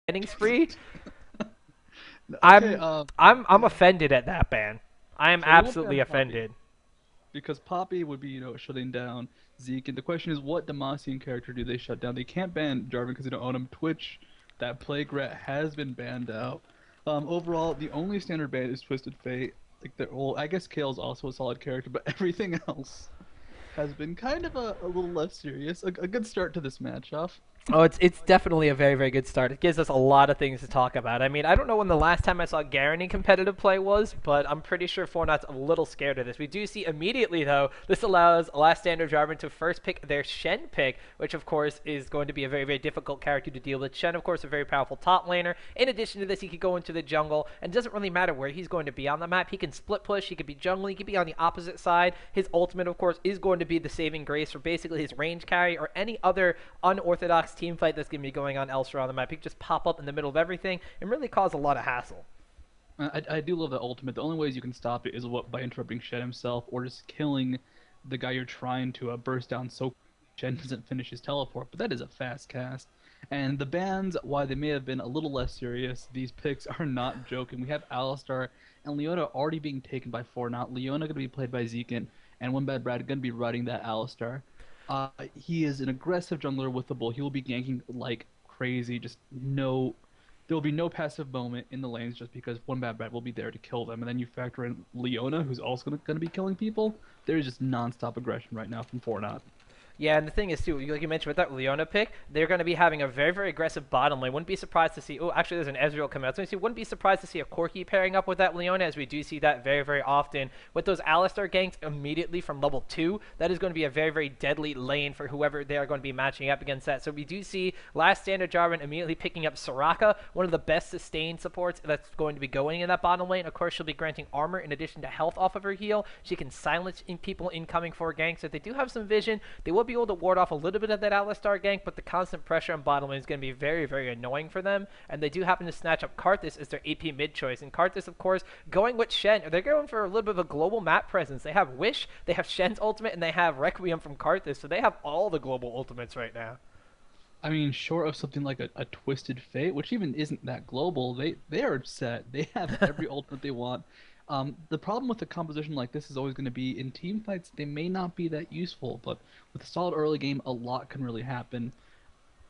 banning spree. Okay, I'm yeah. offended at that ban. I am So they won't absolutely ban Poppy offended. because Poppy would be, shutting down Zeke. And the question is, what Demacian character do they shut down? They can't ban Jarvan because they don't own him. Twitch, that Plague Rat has been banned out. Overall, the only standard ban is Twisted Fate. Like, well, I guess Kale's also a solid character, but everything else has been kind of a little less serious. A good start to this match off. Oh, it's definitely a very, very good start. It gives us a lot of things to talk about. I mean, I don't know when the last time I saw Garen in competitive play was, but I'm pretty sure 4Not's a little scared of this. We do see immediately, though, this allows Last Standard Jarvan to first pick their Shen pick, which, of course, is going to be a very, very difficult character to deal with. Shen, of course, a very powerful top laner. In addition to this, he could go into the jungle, and it doesn't really matter where he's going to be on the map. He can split push, he could be jungle, he could be on the opposite side. His ultimate, of course, is going to be the saving grace for basically his range carry or any other unorthodox team fight that's going to be going on elsewhere on the map. He can just pop up in the middle of everything and really cause a lot of hassle. I do love the ultimate. The only ways you can stop it is by interrupting Shen himself or just killing the guy you're trying to burst down so Shen doesn't finish his teleport. But that is a fast cast. And the bans, while they may have been a little less serious, these picks are not joking. We have Alistar and Leona already being taken by 4Not. Leona going to be played by Zekin, and One Bad Brad going to be riding that Alistar. He is an aggressive jungler with the bull. He will be ganking like crazy. Just no, there will be no passive moment in the lanes just because One Bad Brad will be there to kill them. And then you factor in Leona, who's also going to be killing people. There's just nonstop aggression right now from 4Not. Yeah, and the thing is, too, like you mentioned with that Leona pick, they're going to be having a very, very aggressive bottom lane. Wouldn't be surprised to see. Oh, actually, there's an Ezreal coming out. So wouldn't be surprised to see a Corki pairing up with that Leona, as we do see that very, very often with those Alistar ganks immediately from level 2. That is going to be a very, very deadly lane for whoever they are going to be matching up against that. So we do see Last Standard Jarvan immediately picking up Soraka, one of the best sustained supports that's going to be going in that bottom lane. Of course, she'll be granting armor in addition to health off of her heal. She can silence people incoming for ganks. So if they do have some vision, they will be able to ward off a little bit of that Alistar gank, but the constant pressure on bottom lane is going to be very, very annoying for them. And they do happen to snatch up Karthus as their AP mid choice. And Karthus, of course, going with Shen, they're going for a little bit of a global map presence. They have Wish, they have Shen's ultimate, and they have Requiem from Karthus. So they have all the global ultimates right now. I mean, short of something like a Twisted Fate, which even isn't that global, they are set. They have every ultimate they want. The problem with a composition like this is always going to be in team fights, they may not be that useful, but with a solid early game, a lot can really happen.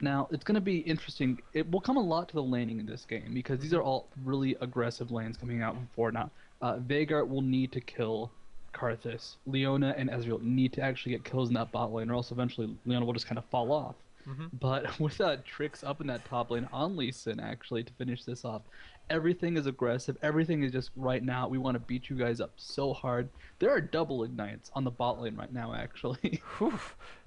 Now, it's going to be interesting. It will come a lot to the laning in this game because these Mm-hmm. are all really aggressive lanes coming out before now. Veigar will need to kill Karthus. Leona and Ezreal need to actually get kills in that bot lane, or else eventually Leona will just kind of fall off. Mm-hmm. But with Tricks up in that top lane on Lee Sin, actually, to finish this off, everything is aggressive. Everything is just right now. We want to beat you guys up so hard. There are double ignites on the bot lane right now, actually. Whew.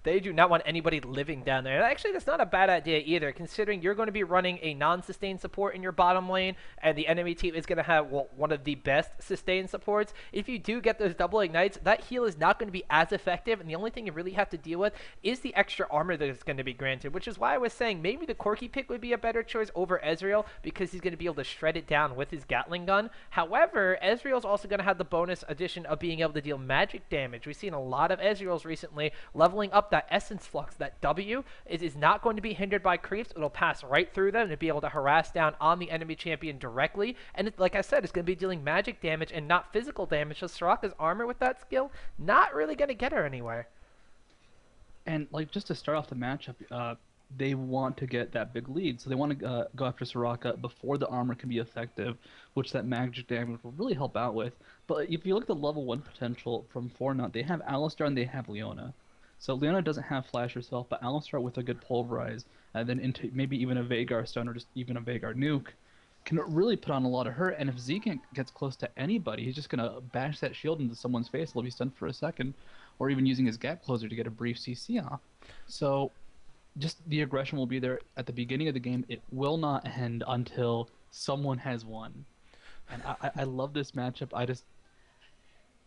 They do not want anybody living down there. And actually, that's not a bad idea either, considering you're going to be running a non-sustained support in your bottom lane, and the enemy team is going to have, well, one of the best sustained supports. If you do get those double ignites, that heal is not going to be as effective, and the only thing you really have to deal with is the extra armor that is going to be granted, which is why I was saying maybe the Corki pick would be a better choice over Ezreal, because he's going to be able to shred it down with his Gatling gun. However, Ezreal's also going to have the bonus addition of being able to deal magic damage. We've seen a lot of Ezreals recently leveling up that essence flux, that W, is not going to be hindered by creeps. It'll pass right through them and be able to harass down on the enemy champion directly. And like I said, it's going to be dealing magic damage and not physical damage. So Soraka's armor with that skill, not really going to get her anywhere. And like just to start off the matchup, they want to get that big lead, so they want to go after Soraka before the armor can be effective, which that magic damage will really help out with. But if you look at the level 1 potential from 4Not, they have Alistar and they have Leona. So Leona doesn't have Flash herself, but Alistar with a good Pulverize, and then into maybe even a Veigar stun or just even a Veigar nuke, can really put on a lot of hurt. And if Zeke gets close to anybody, he's just gonna bash that shield into someone's face. They'll be stunned for a second, or even using his gap closer to get a brief CC off. So just the aggression will be there at the beginning of the game. It will not end until someone has won. And I love this matchup.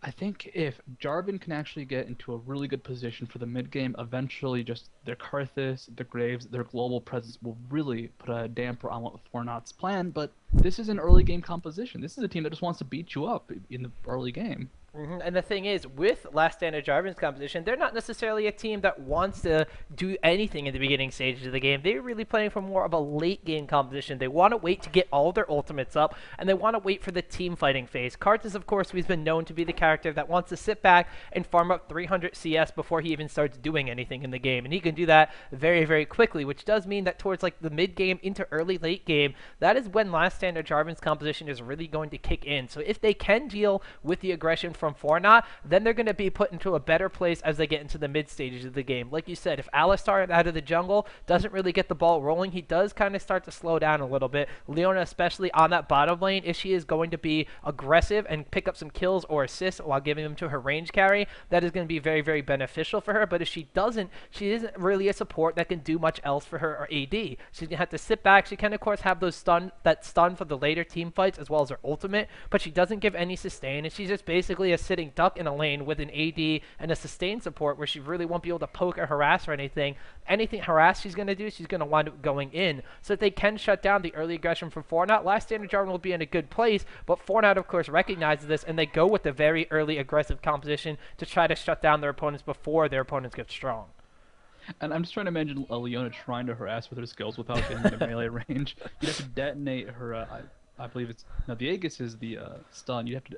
I think if Jarvan can actually get into a really good position for the mid game, eventually just their Karthus, their Graves, their global presence will really put a damper on what 4Not's plan. But this is an early game composition. This is a team that just wants to beat you up in the early game. And the thing is, with Last Stand of Jarvan's composition, they're not necessarily a team that wants to do anything in the beginning stages of the game. They're really playing for more of a late game composition. They want to wait to get all of their ultimates up, and they want to wait for the team fighting phase. Karthus, of course, he's been known to be the character that wants to sit back and farm up 300 CS before he even starts doing anything in the game, and he can do that very, very quickly, which does mean that towards like the mid game into early late game, that is when Last Stand of Jarvan's composition is really going to kick in. So if they can deal with the aggression from 4Not, then they're going to be put into a better place as they get into the mid stages of the game. Like you said, if Alistar out of the jungle doesn't really get the ball rolling, he does kind of start to slow down a little bit. Leona, especially on that bottom lane, if she is going to be aggressive and pick up some kills or assists while giving them to her range carry, that is going to be very, very beneficial for her. But if she doesn't, she isn't really a support that can do much else for her or AD. She's going to have to sit back. She can, of course, have those stun for the later team fights as well as her ultimate, but she doesn't give any sustain, and she's just basically a sitting duck in a lane with an AD and a sustain support where she really won't be able to poke or harass or anything. Anything harass she's going to do, she's going to wind up going in. So if they can shut down the early aggression from 4Not, Last Stand of Jarvan will be in a good place, but 4Not, of course, recognizes this, and they go with the very early aggressive composition to try to shut down their opponents before their opponents get strong. And I'm just trying to imagine Leona trying to harass with her skills without getting into melee range. You'd have to detonate her, I believe it's, no, the Aegis is the stun. You'd have to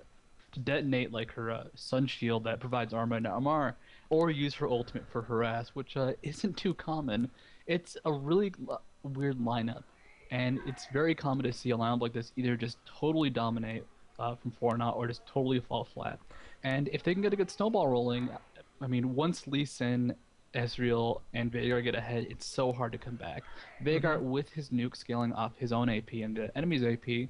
detonate like her sun shield that provides armor and armor, or use her ultimate for harass, which isn't too common. It's a really weird lineup, and it's very common to see a lineup like this either just totally dominate from 4Not or just totally fall flat. And if they can get a good snowball rolling, I mean, once Lee Sin, Ezreal, and Veigar get ahead, it's so hard to come back. Veigar, with his nuke scaling off his own AP and the enemy's AP,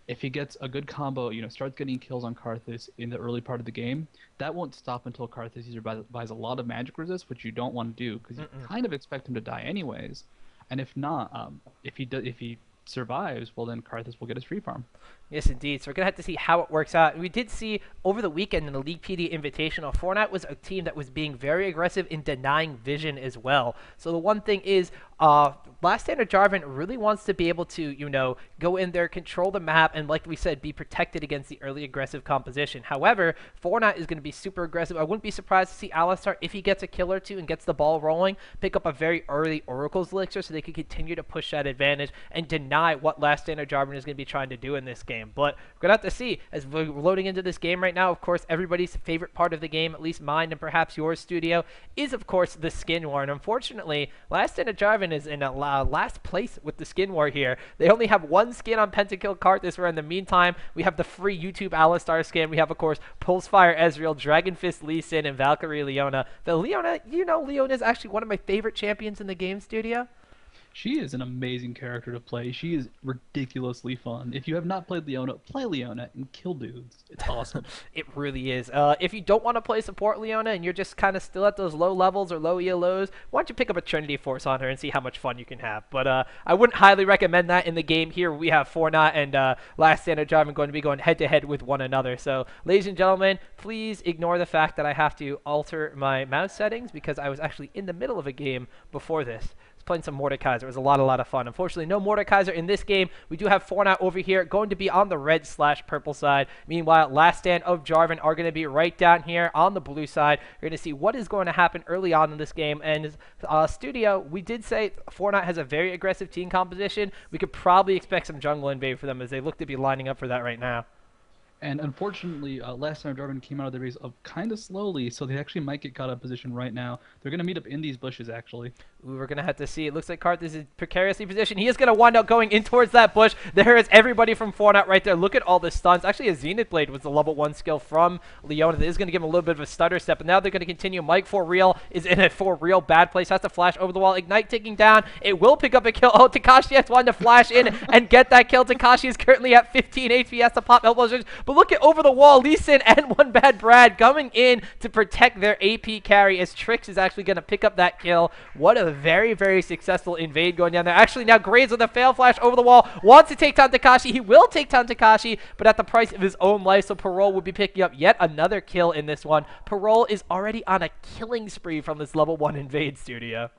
if he gets a good combo, starts getting kills on Karthus in the early part of the game, that won't stop until Karthus either buys a lot of magic resist, which you don't want to do because you kind of expect him to die anyways. And if not, if he survives, well then Karthus will get his free farm. Yes, indeed. So we're going to have to see how it works out. We did see over the weekend in the League PD Invitational, 4Not was a team that was being very aggressive in denying vision as well. So the one thing is, Last Stand of Jarvan really wants to be able to, go in there, control the map, and like we said, be protected against the early aggressive composition. However, 4Not is going to be super aggressive. I wouldn't be surprised to see Alistar, if he gets a kill or two and gets the ball rolling, pick up a very early Oracle's Elixir so they can continue to push that advantage and deny what Last Stand of Jarvan is going to be trying to do in this game. But we're going to have to see. As we're loading into this game right now, of course, everybody's favorite part of the game, at least mine and perhaps yours, Studio, is, of course, the skin war. And unfortunately, Last Stand of Jarvan is in last place with the skin war here. They only have one skin on Pentakill Karthus, where in the meantime, we have the free YouTube Alistar skin. We have, of course, Pulsefire Ezreal, Dragon Fist Lee Sin, and Valkyrie Leona. The Leona, Leona is actually one of my favorite champions in the game, Studio. She is an amazing character to play. She is ridiculously fun. If you have not played Leona, play Leona and kill dudes. It's awesome. It really is. If you don't want to play support Leona and you're just kind of still at those low levels or low ELOs, why don't you pick up a Trinity Force on her and see how much fun you can have. But I wouldn't highly recommend that in the game here. We have 4Not and Last Stand of Jarvan going to be going head-to-head with one another. So, ladies and gentlemen, please ignore the fact that I have to alter my mouse settings because I was actually in the middle of a game before this. Playing some Mordekaiser. It was a lot of fun. Unfortunately, no Mordekaiser in this game. We do have 4Not over here going to be on the red/purple side. Meanwhile, Last Stand of Jarvan are going to be right down here on the blue side. You're going to see what is going to happen early on in this game. And Studio, we did say 4Not has a very aggressive team composition. We could probably expect some jungle invade for them as they look to be lining up for that right now. And unfortunately, Last Stand of Jarvan came out of the race of kind of slowly, so they actually might get caught up position right now. They're going to meet up in these bushes, actually. Ooh, we're going to have to see. It looks like Karthus is precariously positioned. He is going to wind up going in towards that bush. There is everybody from 4Not right there. Look at all the stuns. Actually, a Zenith Blade was the level 1 skill from Leona. That is going to give him a little bit of a stutter step. And now they're going to continue. Mike for real is in a for real bad place. Has to flash over the wall. Ignite taking down. It will pick up a kill. Oh, Takashi has wanted to flash in and get that kill. Takashi is currently at 15 HP. Has to pop elbows. But look at over the wall. Lee Sin and One Bad Brad coming in to protect their AP carry as Trix is actually going to pick up that kill. What a very, very successful invade going down there. Actually, now Graves with a fail flash over the wall wants to take down Takashi. He will take down Takashi, but at the price of his own life, so Parole will be picking up yet another kill in this one. Parole is already on a killing spree from this level 1 invade, Studio.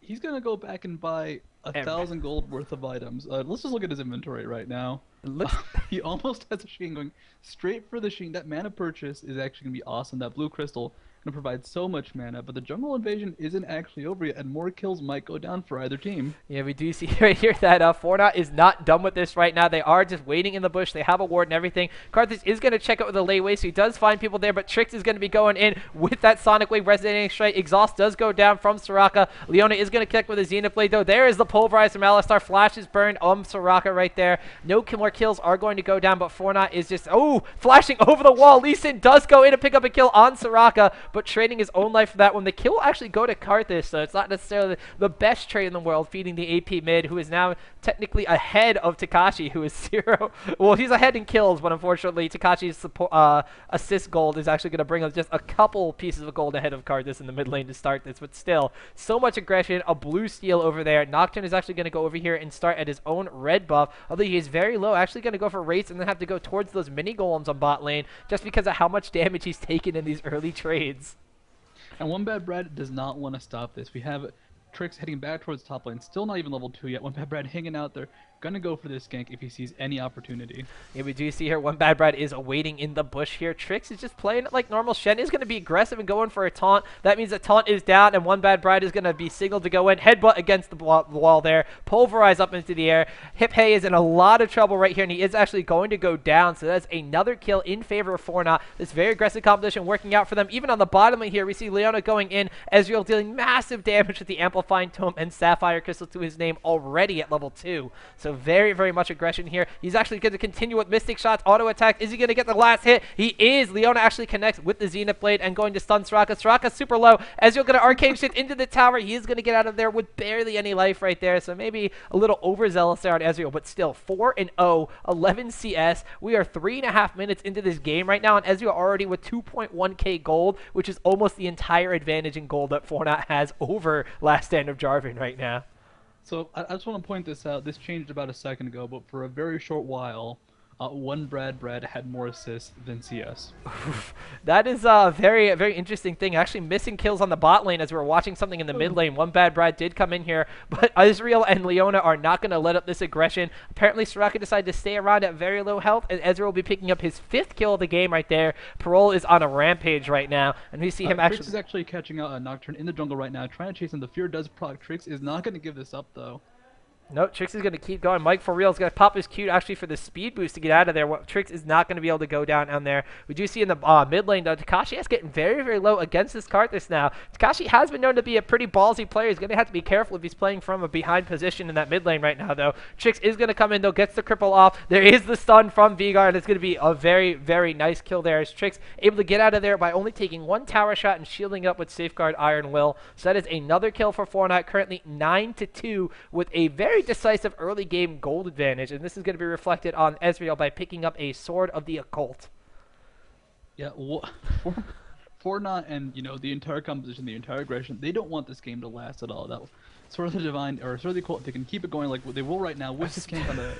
He's gonna go back and buy a And 1,000 gold worth of items. Let's just look at his inventory right now. looks He almost has a Sheen going straight for the Sheen. That mana purchase is actually gonna be awesome. That blue crystal gonna provide so much mana, but the jungle invasion isn't actually over yet, and more kills might go down for either team. Yeah, we do see right here that 4Not is not done with this right now. They are just waiting in the bush. They have a ward and everything. Karthus is going to check out with a layaway, so he does find people there, but Trix is going to be going in with that Sonic Wave resonating strike. Exhaust does go down from Soraka. Leona is going to connect with a Zenith Blade, though. There is the pulverize from Alistar. Flash is burned on Soraka right there. No more kills are going to go down, but 4Not is just, flashing over the wall. Lee Sin does go in to pick up a kill on Soraka, but trading his own life for that one. The kill will actually go to Karthus, so it's not necessarily the best trade in the world, feeding the AP mid, who is now technically ahead of Takashi, who is 0. Well, he's ahead in kills, but unfortunately, Takashi's assist gold is actually going to bring us just a couple pieces of gold ahead of Karthus in the mid lane to start this. But still, so much aggression. A blue steal over there. Nocturne is actually going to go over here and start at his own red buff, although he is very low. Actually going to go for rates and then have to go towards those mini golems on bot lane just because of how much damage he's taken in these early trades. And One Bad Brad does not want to stop this. We have Trix heading back towards top lane, still not even level 2 yet. One Bad Brad hanging out there, gonna go for this gank if he sees any opportunity. Yeah, we do see here One Bad Brad is waiting in the bush here. Trix is just playing it like normal. Shen is going to be aggressive and going for a taunt. That means the taunt is down, and One Bad Brad is going to be signaled to go in. Headbutt against the wall there. Pulverize up into the air. Hip Hey is in a lot of trouble right here, and he is actually going to go down. So that's another kill in favor of 4Not. This very aggressive competition working out for them. Even on the bottom of here, we see Leona going in. Ezreal dealing massive damage with the Amplifying Tome and Sapphire Crystal to his name already at level 2. So very, very much aggression here. He's actually going to continue with Mystic Shots, auto attack. Is he going to get the last hit? He is. Leona actually connects with the Zenith Blade and going to stun Soraka. Soraka super low. Ezreal going to arcane shit into the tower. He is going to get out of there with barely any life right there. So maybe a little overzealous there on Ezreal, but still 4-0, 11 CS. We are 3.5 minutes into this game right now, and Ezreal already with 2.1k gold, which is almost the entire advantage in gold that 4Not has over Last Stand of Jarvan right now. So I just want to point this out. This changed about a second ago, but for a very short while, One Brad had more assists than CS. That is a very, very interesting thing. Actually missing kills on the bot lane as we were watching something in the mid lane. One Bad Brad did come in here, but Ezreal and Leona are not going to let up this aggression. Apparently, Soraka decided to stay around at very low health, and Ezreal will be picking up his 5th kill of the game right there. Parole is on a rampage right now, and we see him actually... Trix is actually catching out a Nocturne in the jungle right now, trying to chase him. The fear does proc. Trix is not going to give this up, though. Nope, Trix is going to keep going. Mike for real is going to pop his Q actually for the speed boost to get out of there. Trix is not going to be able to go down there. We do see in the mid lane, though, Takashi is getting very, very low against this Karthus now. Takashi has been known to be a pretty ballsy player. He's going to have to be careful if he's playing from a behind position in that mid lane right now, though. Trix is going to come in, though, gets the cripple off. There is the stun from Vigard, and it's going to be a very, very nice kill there as Trix able to get out of there by only taking 1 tower shot and shielding up with Safeguard Iron Will. So that is another kill for 4Not, currently 9-2 with a very decisive early game gold advantage, and this is going to be reflected on Ezreal by picking up a Sword of the Occult. Yeah, for Not and the entire composition, the entire aggression, they don't want this game to last at all. That Sword of the Divine or Sword of the Occult, they can keep it going like they will right now with this gank on the.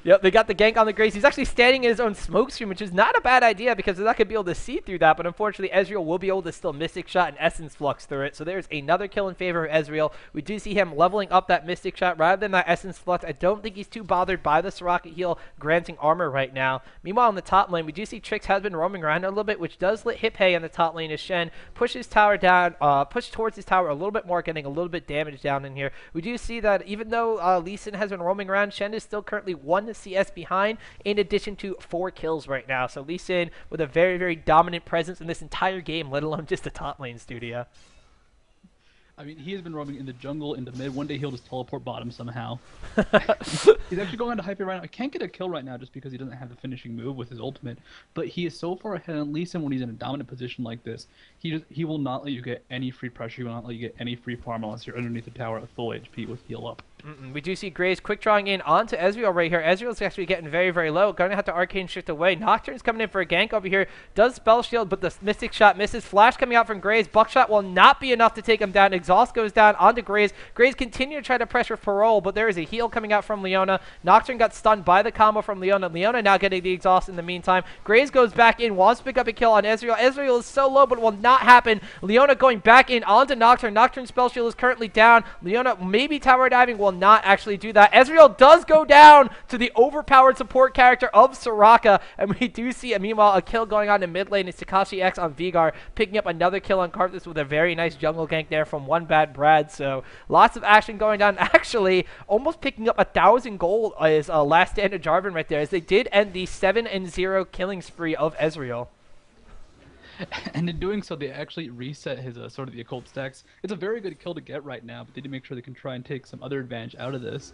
Yep, they got the gank on the Grace. He's actually standing in his own smoke screen, which is not a bad idea because they're not going to be able to see through that, but unfortunately Ezreal will be able to still Mystic Shot and Essence Flux through it. So there's another kill in favor of Ezreal. We do see him leveling up that Mystic Shot rather than that Essence Flux. I don't think he's too bothered by the Soraka heal granting armor right now. Meanwhile, in the top lane, we do see Trix has been roaming around a little bit, which does let Hip Hey in the top lane as Shen pushes tower down, push towards his tower a little bit more, getting a little bit damage down in here. We do see that even though Lee Sin has been roaming around, Shen is still currently 1 CS behind, in addition to 4 kills right now. So Lee Sin with a very, very dominant presence in this entire game, let alone just the top lane studio. I mean, he has been roaming in the jungle, in the mid. One day he'll just teleport bottom somehow. He's actually going into Hyper right now. I can't get a kill right now just because he doesn't have the finishing move with his ultimate. But he is so far ahead, and Lee Sin, when he's in a dominant position like this, he will not let you get any free pressure. He will not let you get any free farm unless you're underneath the tower at full HP with heal up. We do see Graves quick drawing in onto Ezreal right here. Ezreal's actually getting very, very low. Going to have to Arcane Shift away. Nocturne's coming in for a gank over here. Does Spell Shield, but the Mystic Shot misses. Flash coming out from Graves. Buckshot will not be enough to take him down. Exhaust goes down onto Graves. Graves continue to try to pressure Parole, but there is a heal coming out from Leona. Nocturne got stunned by the combo from Leona. Leona now getting the exhaust in the meantime. Graves goes back in, wants to pick up a kill on Ezreal. Ezreal is so low, but it will not happen. Leona going back in onto Nocturne. Nocturne's Spell Shield is currently down. Leona maybe tower diving, will not actually do that. Ezreal does go down to the overpowered support character of Soraka, and we do see, meanwhile, a kill going on in mid lane. It's Takashi X on Vigar, picking up another kill on Karthus with a very nice jungle gank there from One Bad Brad. So lots of action going down. Actually, almost picking up 1,000 gold is last stand of Jarvan right there, as they did end the 7-0 killing spree of Ezreal. And in doing so, they actually reset his sort of the occult stacks. It's a very good kill to get right now, but they need to make sure they can try and take some other advantage out of this.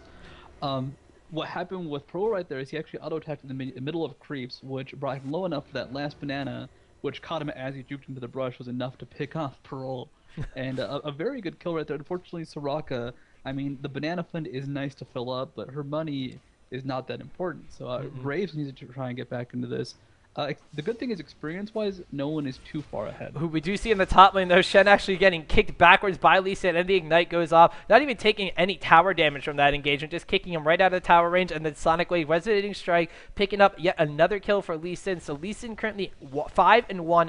What happened with Pro right there is he actually auto-attacked in the middle of creeps, which brought him low enough for that last banana, which caught him as he juked into the brush, was enough to pick off Parole. And a very good kill right there. Unfortunately, Soraka, I mean, the banana fund is nice to fill up, but her money is not that important. So Graves needs to try and get back into this. The good thing is, experience-wise, no one is too far ahead. Who we do see in the top lane, though, Shen actually getting kicked backwards by Lee Sin, and the Ignite goes off. Not even taking any tower damage from that engagement, just kicking him right out of the tower range, and then Sonic Wave, Resonating Strike, picking up yet another kill for Lee Sin. So Lee Sin currently 5-1,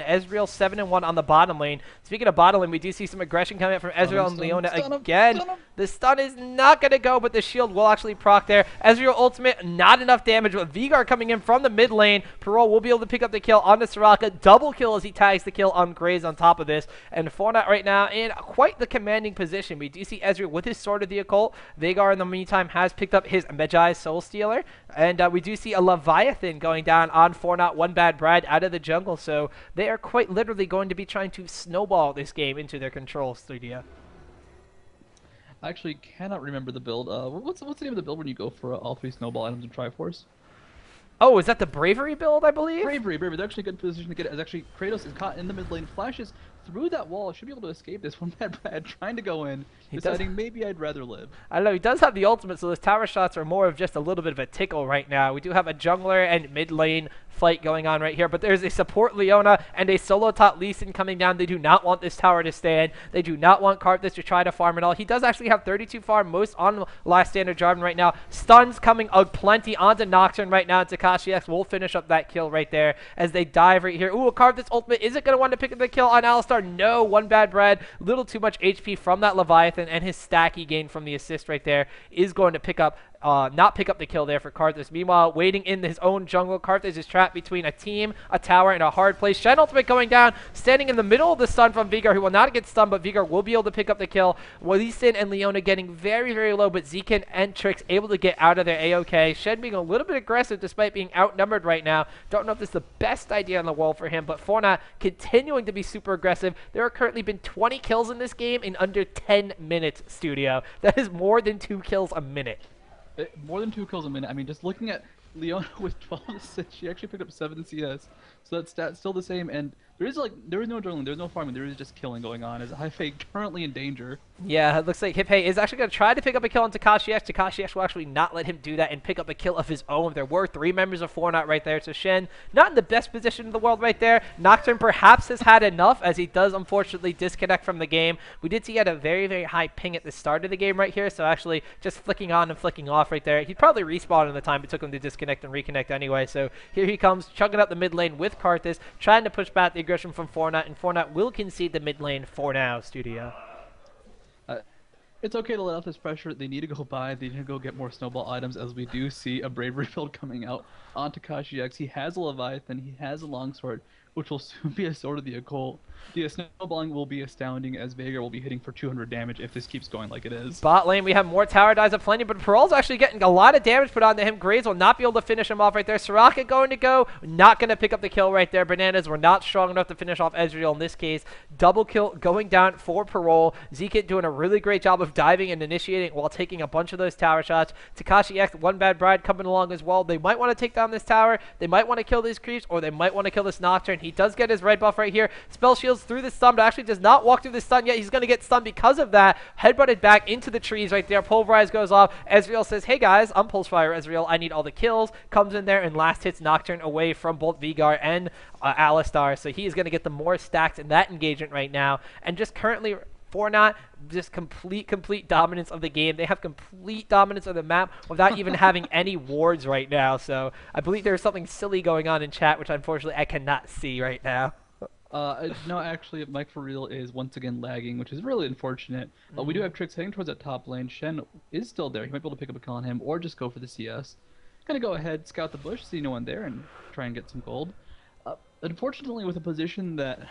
Ezreal 7-1 on the bottom lane. Speaking of bottom lane, we do see some aggression coming out from Ezreal and Leona again. The stun is not going to go, but the shield will actually proc there. Ezreal ultimate, not enough damage, but Vigar coming in from the mid lane. Parole will be able to pick up the kill onto Soraka. Double kill as he tags the kill on Graves on top of this. And 4Not right now in quite the commanding position. We do see Ezreal with his Sword of the Occult. Vigar in the meantime has picked up his Magi Soul Stealer. And we do see a Leviathan going down on 4Not, One Bad Brad out of the jungle. So they are quite literally going to be trying to snowball this game into their control studio. I actually cannot remember the build. What's the name of the build when you go for all 3 snowball items in Triforce? Oh, is that the Bravery build, I believe? Bravery. They're actually a good position to get it. As actually Kratos is caught in the mid lane, flashes through that wall, should be able to escape this. One Bad Brad trying to go in, deciding maybe I'd rather live. I don't know, he does have the ultimate, so those tower shots are more of just a little bit of a tickle right now. We do have a jungler and mid lane fight going on right here, but there's a support Leona and a solo top Lee Sin coming down. They do not want this tower to stand. They do not want Karthus to try to farm at all. He does actually have 32 farm, most on last standard Jarvan right now. Stuns coming plenty onto Nocturne right now. Takashi X will finish up that kill right there as they dive right here. Ooh, Karthus ultimate isn't going to want to pick up the kill on Alistar. No, One Bad Brad, little too much HP from that Leviathan, and his stack he gained from the assist right there is going to pick up not pick up the kill there for Karthus. Meanwhile, waiting in his own jungle, Karthus is trapped between a team, a tower, and a hard place. Shen ultimate going down, standing in the middle of the stun from Vigar, who will not get stunned, but Vigar will be able to pick up the kill. Lee Sin and Leona getting very, very low, but Zekin and Trix able to get out of their A-OK. Shen being a little bit aggressive despite being outnumbered right now. Don't know if this is the best idea in the world for him, but 4Not continuing to be super aggressive. There have currently been 20 kills in this game in under 10 minutes, Studio. That is more than 2 kills a minute. More than 2 kills a minute. I mean, just looking at Leona with 12 assists, she actually picked up 7 CS. So that stat's still the same, and there is no jungling, there's no farming, there is just killing going on. As Hi-Fei currently in danger. Yeah, it looks like Hippei is actually going to try to pick up a kill on Takashi X. Takashi X will actually not let him do that and pick up a kill of his own. There were 3 members of 4Not right there, so Shen not in the best position in the world right there. Nocturne perhaps has had enough, as he does unfortunately disconnect from the game. We did see he had a very, very high ping at the start of the game right here, so actually just flicking on and flicking off right there. He'd probably respawn in the time it took him to disconnect and reconnect anyway, so here he comes, chugging up the mid lane with Karthus, trying to push back the aggression from 4Not, and 4Not will concede the mid lane for now, Studio. It's okay to let off this pressure. They need to go buy. They need to go get more snowball items, as we do see a Bravery build coming out on Takashi X. He has a Leviathan. He has a Longsword, which will soon be a Sword of the Occult. The snowballing will be astounding, as Veigar will be hitting for 200 damage if this keeps going like it is. Bot lane, we have more tower dives aplenty, but Parole's actually getting a lot of damage put onto him. Graves will not be able to finish him off right there. Soraka going to go, not going to pick up the kill right there. Bananas were not strong enough to finish off Ezreal in this case. Double kill going down for Parole. Zekin doing a really great job of diving and initiating while taking a bunch of those tower shots. Takashi X, One Bad Brad coming along as well. They might want to take down this tower. They might want to kill these creeps, or they might want to kill this Nocturne. He does get his red buff right here. Spell shields through the stun, but actually does not walk through the stun yet. He's going to get stunned because of that. Headbutted back into the trees right there. Pulverize goes off. Ezreal says, hey guys, I'm Pulsefire Ezreal. I need all the kills. Comes in there and last hits Nocturne away from both Veigar and Alistar. So he is going to get the more stacks in that engagement right now. And just currently, 4Not, just complete dominance of the game. They have complete dominance of the map without even having any wards right now. So I believe there's something silly going on in chat, which unfortunately I cannot see right now. No, actually, Mike for real is once again lagging, which is really unfortunate. We do have Tricks heading towards that top lane. Shen is still there. He might be able to pick up a kill on him, or just go for the CS. Gonna go ahead, scout the bush, see no one there, and try and get some gold. Unfortunately, with a position that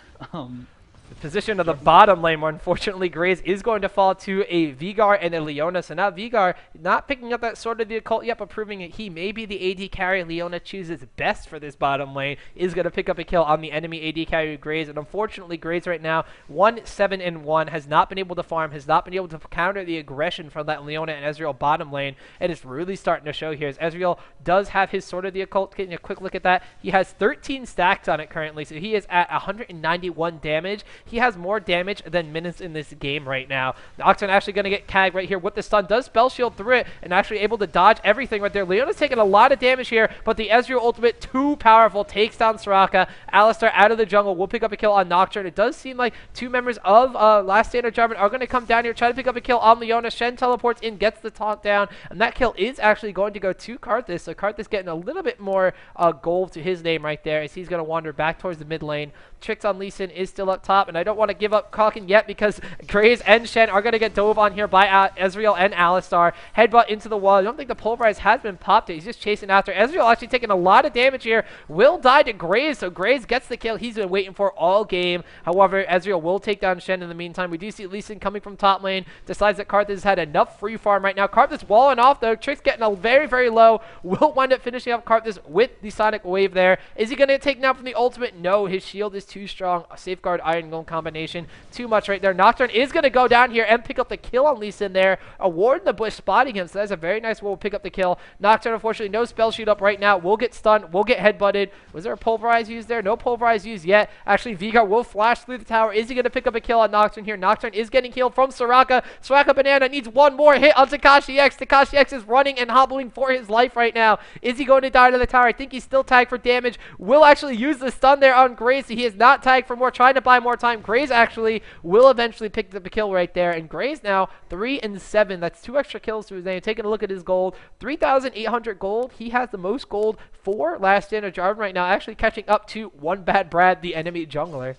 The position of the bottom lane, more unfortunately, Graves is going to fall to a Veigar and a Leona. So now Veigar not picking up that Sword of the Occult yet, but proving that he may be the AD carry Leona chooses best for this bottom lane, is going to pick up a kill on the enemy AD carry Graves. And unfortunately, Graves right now, 1-7-1, has not been able to farm, has not been able to counter the aggression from that Leona and Ezreal bottom lane. And it's really starting to show here as Ezreal does have his Sword of the Occult. Getting a quick look at that, he has 13 stacks on it currently, so he is at 191 damage. He has more damage than minutes in this game right now. Nocturne actually going to get tagged right here with the stun. Does spell shield through it and actually able to dodge everything right there. Leona's taking a lot of damage here, but the Ezreal ultimate, too powerful, takes down Soraka. Alistar out of the jungle will pick up a kill on Nocturne. It does seem like two members of Last Stand of Jarvan are going to come down here, try to pick up a kill on Leona. Shen teleports in, gets the taunt down, and that kill is actually going to go to Karthus. So Karthus getting a little bit more gold to his name right there as he's going to wander back towards the mid lane. Tricks on Lee Sin is still up top, and I don't want to give up Calkin yet because Graves and Shen are going to get dove on here by Ezreal and Alistar. Headbutt into the wall. I don't think the Pulverize has been popped yet. He's just chasing after. Ezreal actually taking a lot of damage here. Will die to Graves, so Graves gets the kill he's been waiting for all game. However, Ezreal will take down Shen in the meantime. We do see Lee Sin coming from top lane. Decides that Karthus has had enough free farm right now. Karthus walling off though. Tricks getting a very low. Will wind up finishing off Karthus with the Sonic Wave there. Is he going to get taken out from the ultimate? No, his shield is too strong. A Safeguard Iron Golem combination. Too much right there. Nocturne is going to go down here and pick up the kill on Lee Sin there. A ward in the bush spotting him, so that's a very nice will pick up the kill. Nocturne, unfortunately, no spell sheet up right now. Will get stunned. Will get headbutted. Was there a Pulverize used there? No Pulverize used yet. Actually, Veigar will flash through the tower. Is he going to pick up a kill on Nocturne here? Nocturne is getting killed from Soraka. Soraka Banana needs one more hit on Takashi X. Takashi X is running and hobbling for his life right now. Is he going to die to the tower? I think he's still tagged for damage. Will actually use the stun there on Graves. He is not tagged for more, trying to buy more time. Graves actually will eventually pick up the kill right there. And Graves now 3-7. That's 2 extra kills to his name. Taking a look at his gold, 3,800 gold. He has the most gold for Last Stand of Jarvan right now, actually catching up to One Bad Brad, the enemy jungler.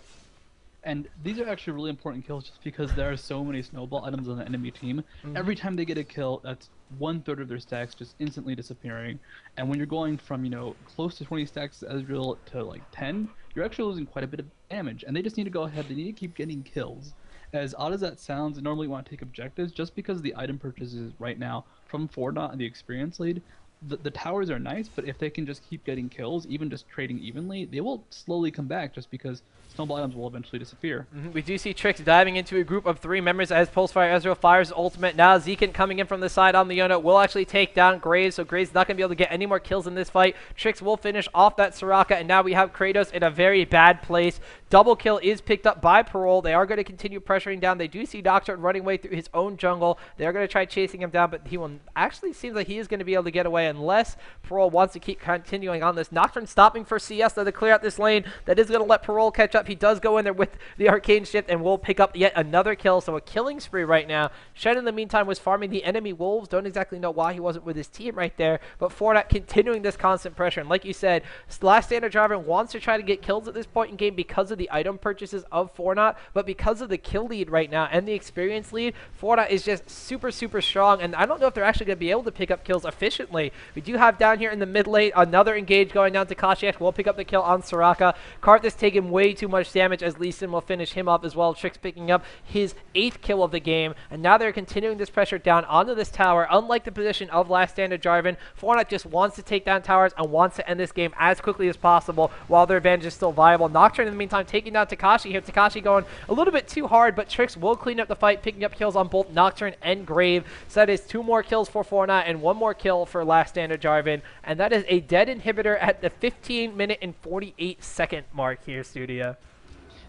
And these are actually really important kills just because there are so many snowball items on the enemy team. Every time they get a kill, that's 1/3 of their stacks just instantly disappearing. And when you're going from, close to 20 stacks Ezreal to like 10, you're actually losing quite a bit of damage. And they just need to go ahead, they need to keep getting kills. As odd as that sounds, they normally want to take objectives just because of the item purchases right now from 4Not and the experience lead. The towers are nice, but if they can just keep getting kills, even just trading evenly, they will slowly come back just because snowball items will eventually disappear. We do see Tricks diving into a group of 3 members as Pulsefire Ezreal fires his ultimate. Now Zekin coming in from the side on Leona will actually take down Graves, so Graves not going to be able to get any more kills in this fight. Tricks will finish off that Soraka, and now we have Kratos in a very bad place. Double kill is picked up by Parole. They are going to continue pressuring down. They do see Nocturne running away through his own jungle. They're going to try chasing him down, but he will actually seems like he is going to be able to get away unless Parole wants to keep continuing on this. Nocturne stopping for CS though to clear out this lane. That is going to let Parole catch up. He does go in there with the Arcane Shift and will pick up yet another kill. So a killing spree right now. Shen in the meantime was farming the enemy wolves. Don't exactly know why he wasn't with his team right there, but 4Not continuing this constant pressure. And like you said, Last Stand of Jarvan wants to try to get kills at this point in game because of the item purchases of 4Not, but because of the kill lead right now and the experience lead, 4Not is just super strong, and I don't know if they're actually going to be able to pick up kills efficiently. We do have down here in the mid lane another engage going down to Kashyap. Will pick up the kill on Soraka. Karthus taking way too much damage as Lee Sin will finish him up as well. Tricks picking up his 8th kill of the game, and now they're continuing this pressure down onto this tower. Unlike the position of Last Stand of Jarvan, 4Not just wants to take down towers and wants to end this game as quickly as possible while their advantage is still viable. Nocturne in the meantime taking down Takashi here. Takashi going a little bit too hard, but Trix will clean up the fight, picking up kills on both Nocturne and Grave. So that is 2 more kills for 4Not and 1 more kill for Last Stand of Jarvan. And that is a dead inhibitor at the 15-minute and 48-second mark here, Studio.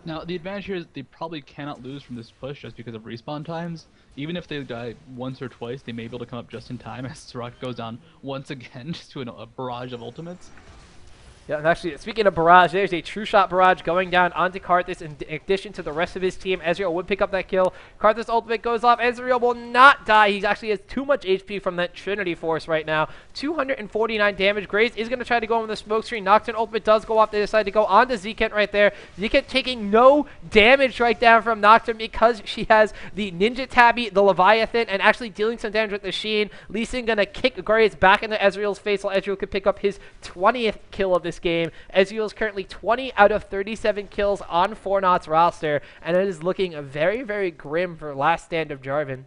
Now, the advantage here is they probably cannot lose from this push just because of respawn times. Even if they die once or twice, they may be able to come up just in time as Soraka goes down once again just to a barrage of ultimates. Yeah, and actually, speaking of barrage, there's a true shot barrage going down onto Karthus in addition to the rest of his team. Ezreal would pick up that kill. Karthus' ultimate goes off. Ezreal will not die. He actually has too much HP from that Trinity Force right now. 249 damage. Graves is going to try to go on the smoke screen. Nocturne ultimate does go off. They decide to go on to Zekent right there. Zekent taking no damage right down from Nocturne because she has the Ninja Tabby, the Leviathan, and actually dealing some damage with the Sheen. Lee Sin going to kick Graves back into Ezreal's face while Ezreal could pick up his 20th kill of this game. Ezreal is currently 20 out of 37 kills on 4Not's roster, and it is looking very, very grim for Last Stand of Jarvan.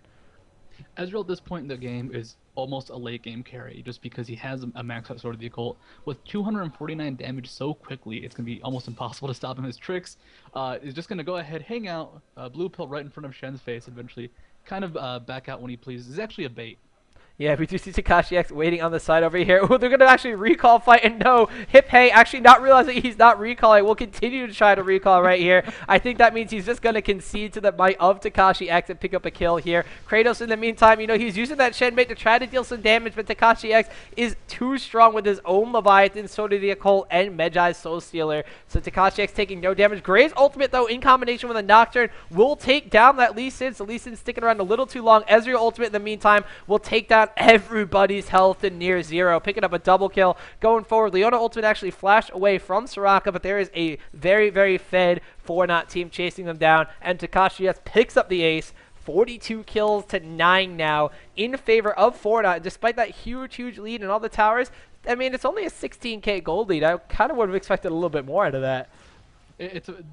Ezreal at this point in the game is almost a late game carry just because he has a max out Sword of the Occult. With 249 damage so quickly, it's going to be almost impossible to stop him. His Trix is just going to go ahead, hang out, blue pill right in front of Shen's face, eventually kind of back out when he pleases. It's actually a bait. Yeah, we do see Takashi X waiting on the side over here. Oh, they're going to actually recall fight, and no, Hip Hey actually not realizing he's not recalling. We'll continue to try to recall right here. I think that means he's just going to concede to the might of Takashi X and pick up a kill here. Kratos, in the meantime, you know, he's using that Shen bait to try to deal some damage, but Takashi X is too strong with his own Leviathan, Sword of the Occult, and Medjai's Soul Stealer. So Takashi X taking no damage. Graves' ultimate, though, in combination with a Nocturne, will take down that Lee Sin. So Lee Sin sticking around a little too long. Ezreal ultimate, in the meantime, will take down everybody's health to near zero, picking up a double kill. Going forward, Leona ultimate actually flashed away from Soraka, but there is a very, very fed 4Not team chasing them down, and Takashi S picks up the ace. 42 kills to 9 now in favor of 4Not. Despite that huge, huge lead in all the towers, I mean, it's only a 16k gold lead. I kind of would have expected a little bit more out of that.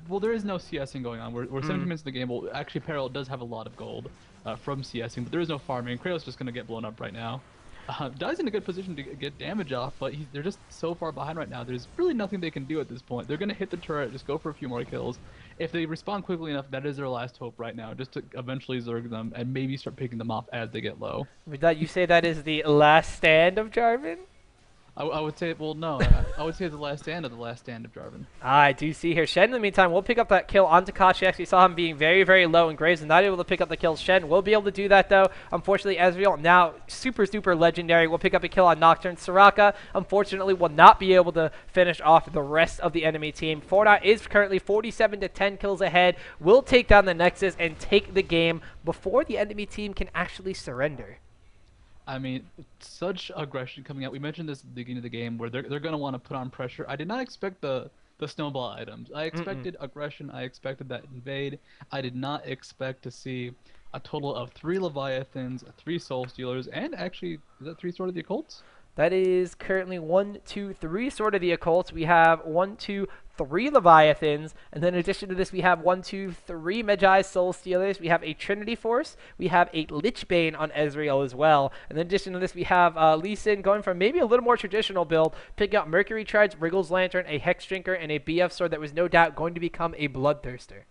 Well, there is no CSing going on. We're 17 minutes of the game. Well, actually, Peril does have a lot of gold from CSing, but there is no farming. Kratos just going to get blown up right now. Dai's in a good position to get damage off, but they're just so far behind right now. There's really nothing they can do at this point. They're going to hit the turret, just go for a few more kills. If they respond quickly enough, that is their last hope right now, just to eventually zerg them and maybe start picking them off as they get low. With that, you say that is the last stand of Jarvan? I would say, well, no, I would say the last stand of Jarvan. I do see here. Shen, in the meantime, will pick up that kill on Takashi. Actually saw him being very, very low, and Graves is not able to pick up the kill. Shen will be able to do that, though. Unfortunately, Ezreal, now super, super legendary, will pick up a kill on Nocturne. Soraka, unfortunately, will not be able to finish off the rest of the enemy team. 4Not is currently 47 to 10 kills ahead, will take down the Nexus and take the game before the enemy team can actually surrender. I mean, such aggression coming out. We mentioned this at the beginning of the game where they're going to want to put on pressure. I did not expect the snowball items. I expected aggression. I expected that invade. I did not expect to see a total of 3 Leviathans, 3 Soul Stealers, and actually, is that 3 Sword of the Occults? That is currently 1, 2, 3 Sword of the Occults. We have 1, 2, 3 Leviathans, and then in addition to this, we have 1, 2, 3 Medjai's Soul Stealers. We have a Trinity Force. We have a Lich Bane on Ezreal as well. And in addition to this, we have Lee Sin going for maybe a little more traditional build, picking up Mercury Charge, Wriggle's Lantern, a Hex Drinker, and a BF Sword that was no doubt going to become a Bloodthirster.